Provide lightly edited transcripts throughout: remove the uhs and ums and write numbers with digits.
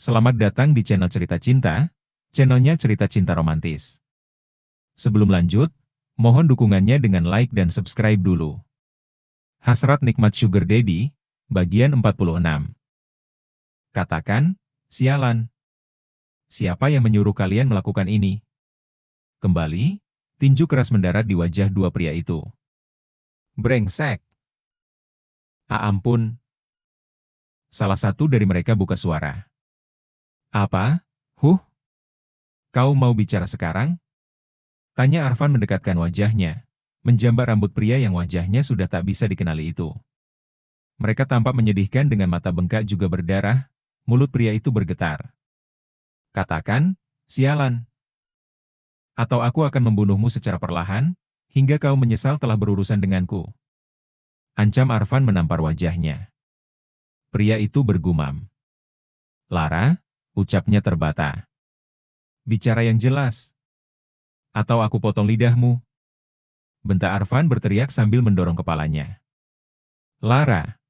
Selamat datang di channel Cerita Cinta, channelnya cerita cinta romantis. Sebelum lanjut, mohon dukungannya dengan like dan subscribe dulu. Hasrat Nikmat Sugar Daddy, bagian 46. Katakan, sialan. Siapa yang menyuruh kalian melakukan ini? Kembali, tinju keras mendarat di wajah dua pria itu. Brengsek. Ampun. Salah satu dari mereka buka suara. Apa? Kau mau bicara sekarang? Tanya Arfan mendekatkan wajahnya, menjambar rambut pria yang wajahnya sudah tak bisa dikenali itu. Mereka tampak menyedihkan dengan mata bengkak juga berdarah, mulut pria itu bergetar. Katakan, sialan. Atau aku akan membunuhmu secara perlahan, hingga kau menyesal telah berurusan denganku. Ancam Arfan menampar wajahnya. Pria itu bergumam. Lara, ucapnya terbata. Bicara yang jelas. Atau aku potong lidahmu. Bentak Arfan berteriak sambil mendorong kepalanya. Lara.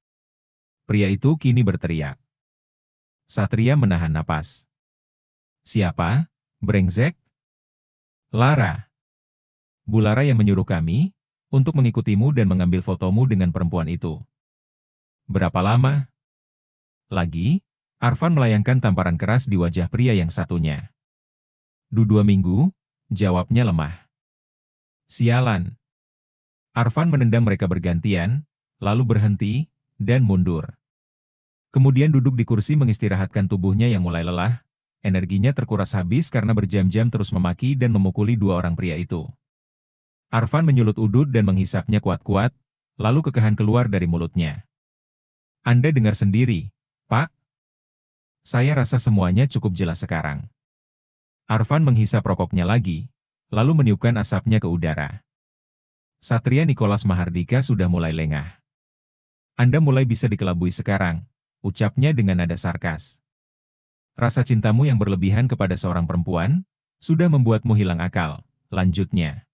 Pria itu kini berteriak. Satria menahan napas. Siapa? Brengsek? Lara. Bu Lara yang menyuruh kami untuk mengikutimu dan mengambil fotomu dengan perempuan itu. Berapa lama? Lagi, Arfan melayangkan tamparan keras di wajah pria yang satunya. 2 minggu, jawabnya lemah. Sialan. Arfan menendang mereka bergantian, lalu berhenti, dan mundur. Kemudian duduk di kursi mengistirahatkan tubuhnya yang mulai lelah, energinya terkuras habis karena berjam-jam terus memaki dan memukuli dua orang pria itu. Arfan menyulut udut dan menghisapnya kuat-kuat, lalu kekahan keluar dari mulutnya. Anda dengar sendiri, Pak? Saya rasa semuanya cukup jelas sekarang. Arfan menghisap rokoknya lagi, lalu meniupkan asapnya ke udara. Satria Nicholas Mahardika sudah mulai lengah. Anda mulai bisa dikelabui sekarang, ucapnya dengan nada sarkas. Rasa cintamu yang berlebihan kepada seorang perempuan, sudah membuatmu hilang akal, lanjutnya.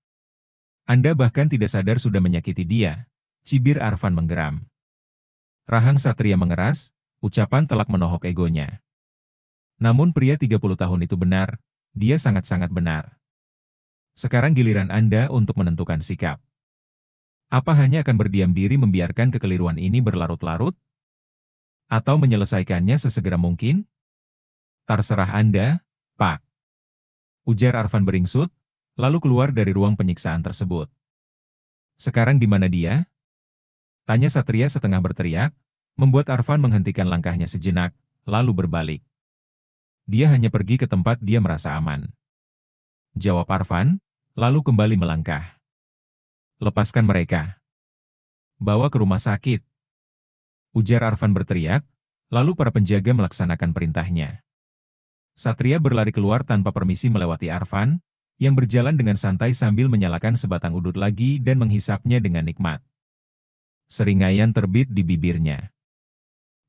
Anda bahkan tidak sadar sudah menyakiti dia, cibir Arfan menggeram. Rahang Satria mengeras, ucapan telak menohok egonya. Namun pria 30 tahun itu benar, dia sangat-sangat benar. Sekarang giliran Anda untuk menentukan sikap. Apa hanya akan berdiam diri membiarkan kekeliruan ini berlarut-larut? Atau menyelesaikannya sesegera mungkin? Terserah Anda, Pak. Ujar Arfan beringsut, lalu keluar dari ruang penyiksaan tersebut. Sekarang di mana dia? Tanya Satria setengah berteriak, membuat Arfan menghentikan langkahnya sejenak, lalu berbalik. Dia hanya pergi ke tempat dia merasa aman. Jawab Arfan, lalu kembali melangkah. Lepaskan mereka. Bawa ke rumah sakit. Ujar Arfan berteriak, lalu para penjaga melaksanakan perintahnya. Satria berlari keluar tanpa permisi melewati Arfan, yang berjalan dengan santai sambil menyalakan sebatang udut lagi dan menghisapnya dengan nikmat. Seringaian terbit di bibirnya.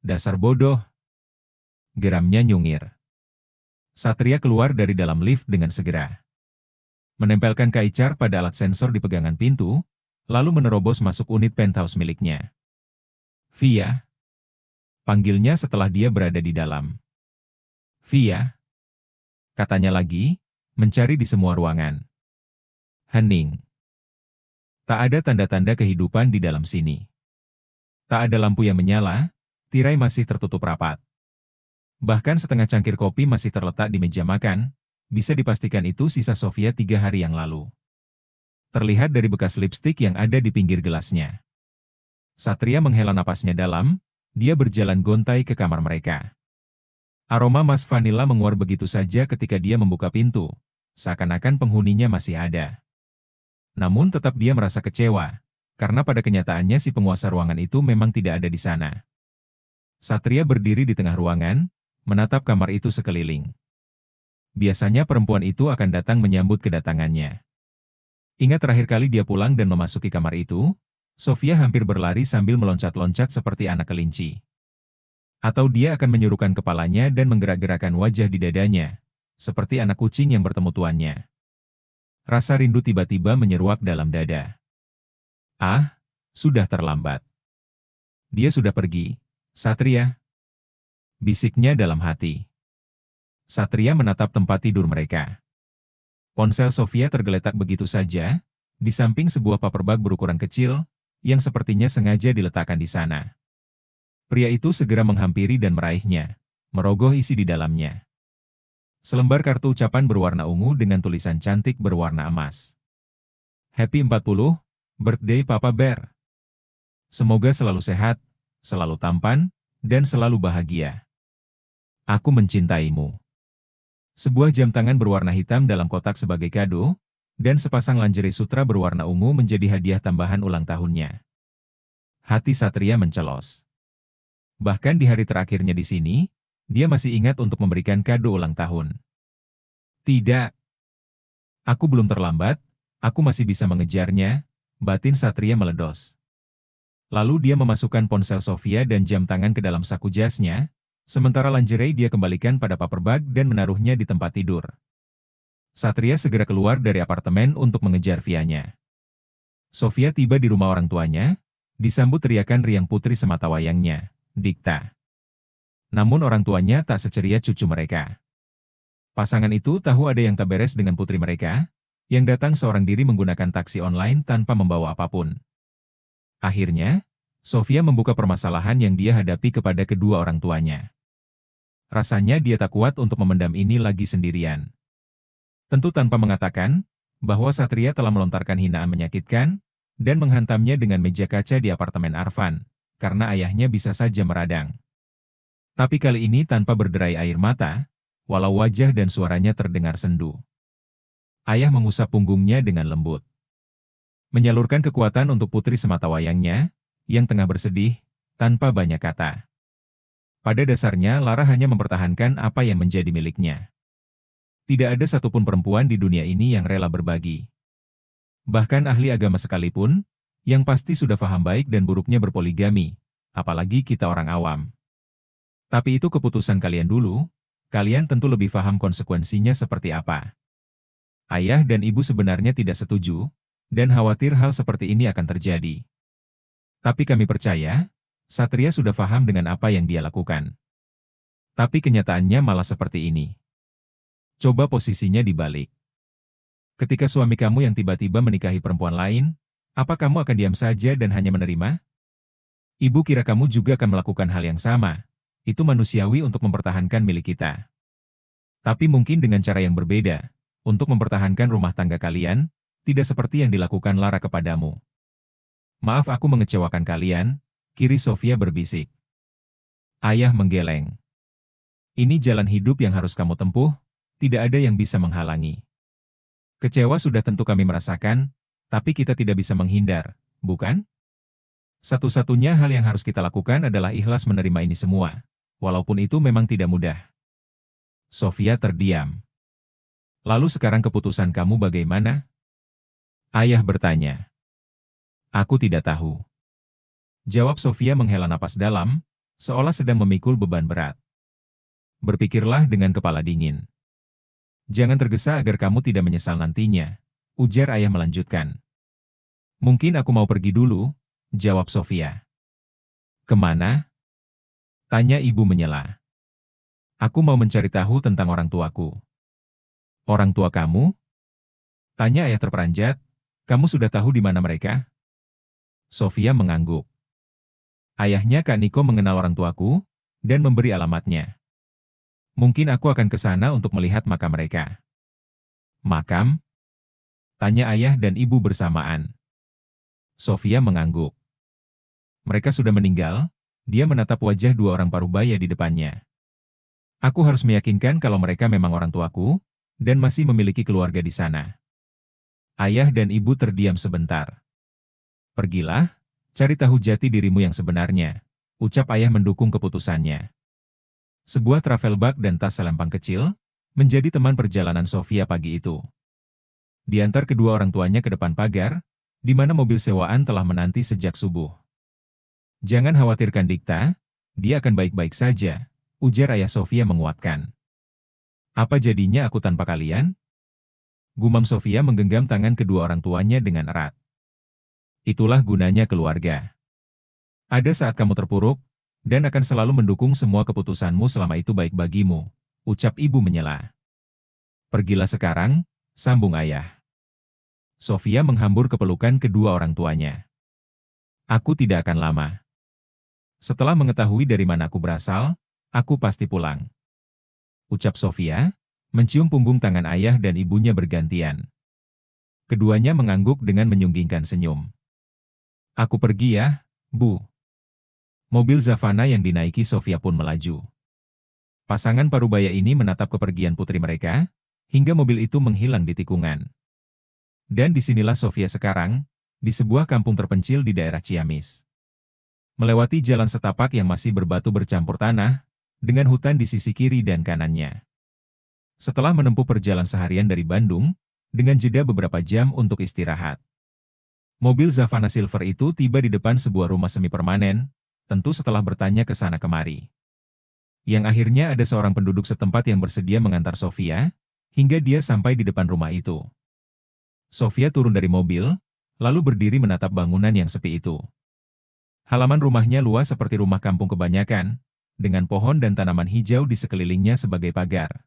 Dasar bodoh. Geramnya nyungir. Satria keluar dari dalam lift dengan segera. Menempelkan kaicar pada alat sensor di pegangan pintu, lalu menerobos masuk unit penthouse miliknya. Via. Panggilnya setelah dia berada di dalam. Via. Katanya lagi, mencari di semua ruangan. Hening. Tak ada tanda-tanda kehidupan di dalam sini. Tak ada lampu yang menyala, tirai masih tertutup rapat. Bahkan setengah cangkir kopi masih terletak di meja makan, bisa dipastikan itu sisa Sofia 3 hari yang lalu. Terlihat dari bekas lipstik yang ada di pinggir gelasnya. Satria menghela napasnya dalam, dia berjalan gontai ke kamar mereka. Aroma mas vanila menguar begitu saja ketika dia membuka pintu, seakan-akan penghuninya masih ada. Namun tetap dia merasa kecewa, karena pada kenyataannya si penguasa ruangan itu memang tidak ada di sana. Satria berdiri di tengah ruangan, menatap kamar itu sekeliling. Biasanya perempuan itu akan datang menyambut kedatangannya. Ingat terakhir kali dia pulang dan memasuki kamar itu, Sofia hampir berlari sambil meloncat-loncat seperti anak kelinci. Atau dia akan menyuruhkan kepalanya dan menggerak-gerakkan wajah di dadanya, seperti anak kucing yang bertemu tuannya. Rasa rindu tiba-tiba menyeruak dalam dada. Ah, sudah terlambat. Dia sudah pergi, Satria. Bisiknya dalam hati. Satria menatap tempat tidur mereka. Ponsel Sofia tergeletak begitu saja, di samping sebuah paperbag berukuran kecil, yang sepertinya sengaja diletakkan di sana. Pria itu segera menghampiri dan meraihnya, merogoh isi di dalamnya. Selembar kartu ucapan berwarna ungu dengan tulisan cantik berwarna emas. Happy 40, birthday Papa Bear. Semoga selalu sehat, selalu tampan, dan selalu bahagia. Aku mencintaimu. Sebuah jam tangan berwarna hitam dalam kotak sebagai kado, dan sepasang lingerie sutra berwarna ungu menjadi hadiah tambahan ulang tahunnya. Hati Satria mencelos. Bahkan di hari terakhirnya di sini, dia masih ingat untuk memberikan kado ulang tahun. Tidak. Aku belum terlambat, aku masih bisa mengejarnya, batin Satria meledos. Lalu dia memasukkan ponsel Sofia dan jam tangan ke dalam saku jasnya, sementara lingerie dia kembalikan pada paperbag dan menaruhnya di tempat tidur. Satria segera keluar dari apartemen untuk mengejar Vianya. Sofia tiba di rumah orang tuanya, disambut teriakan riang putri sematawayangnya, Dikta. Namun orang tuanya tak seceria cucu mereka. Pasangan itu tahu ada yang tak beres dengan putri mereka, yang datang seorang diri menggunakan taksi online tanpa membawa apapun. Akhirnya, Sofia membuka permasalahan yang dia hadapi kepada kedua orang tuanya. Rasanya dia tak kuat untuk memendam ini lagi sendirian. Tentu tanpa mengatakan bahwa Satria telah melontarkan hinaan menyakitkan dan menghantamnya dengan meja kaca di apartemen Arfan, karena ayahnya bisa saja meradang. Tapi kali ini tanpa berderai air mata, walau wajah dan suaranya terdengar sendu. Ayah mengusap punggungnya dengan lembut. Menyalurkan kekuatan untuk putri sematawayangnya, yang tengah bersedih, tanpa banyak kata. Pada dasarnya Lara hanya mempertahankan apa yang menjadi miliknya. Tidak ada satupun perempuan di dunia ini yang rela berbagi. Bahkan ahli agama sekalipun, yang pasti sudah paham baik dan buruknya berpoligami, apalagi kita orang awam. Tapi itu keputusan kalian dulu, kalian tentu lebih paham konsekuensinya seperti apa. Ayah dan ibu sebenarnya tidak setuju, dan khawatir hal seperti ini akan terjadi. Tapi kami percaya, Satria sudah paham dengan apa yang dia lakukan. Tapi kenyataannya malah seperti ini. Coba posisinya dibalik. Ketika suami kamu yang tiba-tiba menikahi perempuan lain, apa kamu akan diam saja dan hanya menerima? Ibu kira kamu juga akan melakukan hal yang sama. Itu manusiawi untuk mempertahankan milik kita. Tapi mungkin dengan cara yang berbeda, untuk mempertahankan rumah tangga kalian, tidak seperti yang dilakukan Lara kepadamu. Maaf aku mengecewakan kalian, kiri Sofia berbisik. Ayah menggeleng. Ini jalan hidup yang harus kamu tempuh, tidak ada yang bisa menghalangi. Kecewa sudah tentu kami merasakan, tapi kita tidak bisa menghindar, bukan? Satu-satunya hal yang harus kita lakukan adalah ikhlas menerima ini semua, walaupun itu memang tidak mudah. Sofia terdiam. Lalu sekarang keputusan kamu bagaimana? Ayah bertanya. Aku tidak tahu. Jawab Sofia menghela napas dalam, seolah sedang memikul beban berat. Berpikirlah dengan kepala dingin. Jangan tergesa agar kamu tidak menyesal nantinya, ujar ayah melanjutkan. Mungkin aku mau pergi dulu, jawab Sofia. Kemana? Tanya ibu menyela. Aku mau mencari tahu tentang orang tuaku. Orang tua kamu? Tanya ayah terperanjat, kamu sudah tahu di mana mereka? Sofia mengangguk. Ayahnya Kak Niko mengenal orang tuaku, dan memberi alamatnya. Mungkin aku akan ke sana untuk melihat makam mereka. Makam? Tanya ayah dan ibu bersamaan. Sofia mengangguk. Mereka sudah meninggal, dia menatap wajah dua orang parubaya di depannya. Aku harus meyakinkan kalau mereka memang orang tuaku, dan masih memiliki keluarga di sana. Ayah dan ibu terdiam sebentar. Pergilah, cari tahu jati dirimu yang sebenarnya, ucap ayah mendukung keputusannya. Sebuah travel bag dan tas selempang kecil, menjadi teman perjalanan Sofia pagi itu. Diantar kedua orang tuanya ke depan pagar, di mana mobil sewaan telah menanti sejak subuh. Jangan khawatirkan Dikta, dia akan baik-baik saja, ujar ayah Sofia menguatkan. Apa jadinya aku tanpa kalian? Gumam Sofia menggenggam tangan kedua orang tuanya dengan erat. Itulah gunanya keluarga. Ada saat kamu terpuruk, dan akan selalu mendukung semua keputusanmu selama itu baik bagimu, ucap ibu menyela. Pergilah sekarang, sambung ayah. Sofia menghambur ke pelukan kedua orang tuanya. Aku tidak akan lama. Setelah mengetahui dari mana aku berasal, aku pasti pulang. Ucap Sofia, mencium punggung tangan ayah dan ibunya bergantian. Keduanya mengangguk dengan menyunggingkan senyum. Aku pergi ya, Bu. Mobil Zavana yang dinaiki Sofia pun melaju. Pasangan parubaya ini menatap kepergian putri mereka, hingga mobil itu menghilang di tikungan. Dan disinilah Sofia sekarang, di sebuah kampung terpencil di daerah Ciamis. Melewati jalan setapak yang masih berbatu bercampur tanah, dengan hutan di sisi kiri dan kanannya. Setelah menempuh perjalanan seharian dari Bandung, dengan jeda beberapa jam untuk istirahat. Mobil Zavana Silver itu tiba di depan sebuah rumah semi permanen, tentu setelah bertanya ke sana kemari. Yang akhirnya ada seorang penduduk setempat yang bersedia mengantar Sofia, hingga dia sampai di depan rumah itu. Sofia turun dari mobil, lalu berdiri menatap bangunan yang sepi itu. Halaman rumahnya luas seperti rumah kampung kebanyakan, dengan pohon dan tanaman hijau di sekelilingnya sebagai pagar.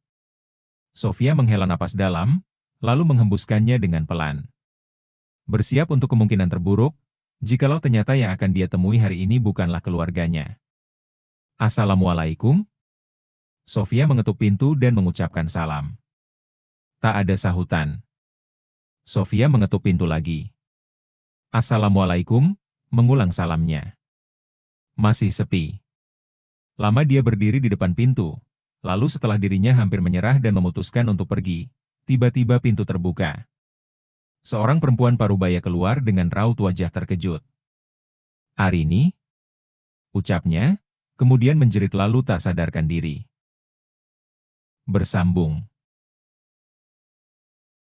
Sofia menghela napas dalam, lalu menghembuskannya dengan pelan. Bersiap untuk kemungkinan terburuk, jikalau ternyata yang akan dia temui hari ini bukanlah keluarganya. Assalamualaikum. Sofia mengetuk pintu dan mengucapkan salam. Tak ada sahutan. Sofia mengetuk pintu lagi. Assalamualaikum, mengulang salamnya. Masih sepi. Lama dia berdiri di depan pintu, lalu setelah dirinya hampir menyerah dan memutuskan untuk pergi, tiba-tiba pintu terbuka. Seorang perempuan parubaya keluar dengan raut wajah terkejut. Arini? Ucapnya, kemudian menjerit lalu tak sadarkan diri. Bersambung.